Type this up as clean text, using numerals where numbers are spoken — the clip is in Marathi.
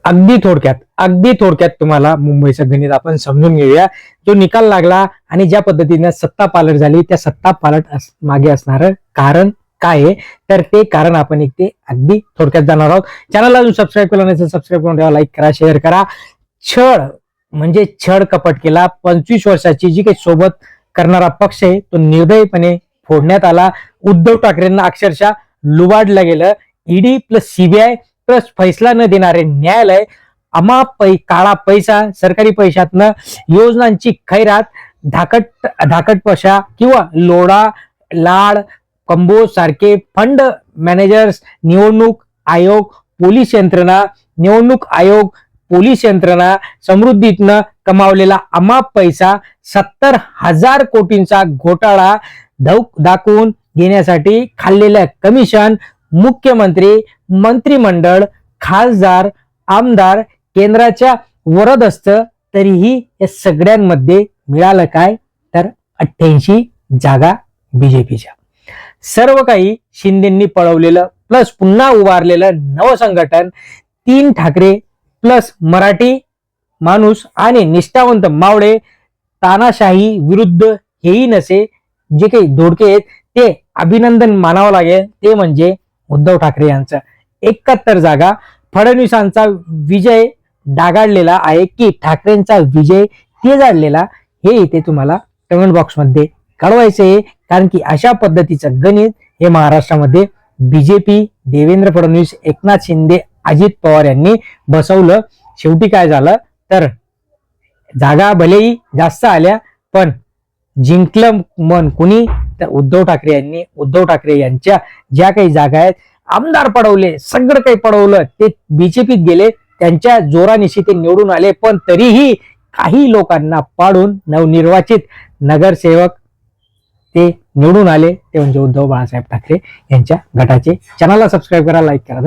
अगदी थोडक्यात तुम्हाला मुंबईचं गणित आपण समजून घेऊया. जो निकाल लागला आणि ज्या पद्धतीने सत्ता पालट झाली, त्या सत्ता पालट मागे असणारं कारण काय आहे, तर ते कारण आपण ते अगदी थोडक्यात जाणार आहोत. चॅनलला अजून सबस्क्राईब केलं नसेल सबस्क्राईब करून ठेवा, लाईक करा, शेअर करा. छळ म्हणजे छळ कपट केला. 25 वर्षाची जी काही सोबत करणारा पक्ष आहे तो निर्दयीपणे फोडण्यात आला. उद्धव ठाकरेंना अक्षरशः लुबाडलं गेलं. ईडी प्लस सीबीआय प्लस फैसला न देणारे न्यायालय, अमाप काळा पैसा, सरकारी पैशातनं योजनांची खैरात, धाकटपशा किंवा लोडा लाड कंबोज सारखे फंड मॅनेजर्स, निवडणूक आयोग पोलीस यंत्रणा समृद्धीतनं कमावलेला अमाप पैसा, 70,000 कोटींचा घोटाळा दाखवून घेण्यासाठी खाल्लेलं कमिशन, मुख्यमंत्री, मंत्रिमंडळ, खासदार, आमदार, केंद्राच्या वरदहस्त, तरीही या सगळ्यांमध्ये मिळालं काय, तर 88 जागा बीजेपीच्या. सर्व काही शिंदेंनी पळवलेलं प्लस पुन्हा उभारलेलं नवसंघटन, 3 ठाकरे प्लस मराठी माणूस आणि निष्ठावंत मावळे, तानाशाही विरुद्ध हेही नसे, जे काही धोडके आहेत ते अभिनंदन मानावं लागेल. ते म्हणजे उद्धव ठाकरे यांचं 71 जागा. फडणवीसांचा विजय डागाळलेला आहे की ठाकरेंचा विजय तेजाडलेला, हे इथे तुम्हाला कमेंट बॉक्समध्ये कळवायचं आहे. कारण की अशा पद्धतीचं गणित हे महाराष्ट्रामध्ये बीजेपी, देवेंद्र फडणवीस, एकनाथ शिंदे, अजित पवार यांनी बसवलं. शेवटी काय झालं, तर जागा भलेही जास्त आल्या पण जिंकलं मन कुणी, तर उद्धव ठाकरे यांनी. उद्धव ठाकरे यांच्या ज्या काही जागा आहेत, आमदार पडवले, सगळं काही पडवलं, ते बीजेपीत गेले, त्यांच्या जोरानिशी ते निवडून आले. पण तरीही काही लोकांना पाडून नवनिर्वाचित नगरसेवक ते निवडून आले, ते म्हणजे उद्धव बाळासाहेब ठाकरे यांच्या गटाचे. चॅनलला सबस्क्राईब करा, लाईक करा.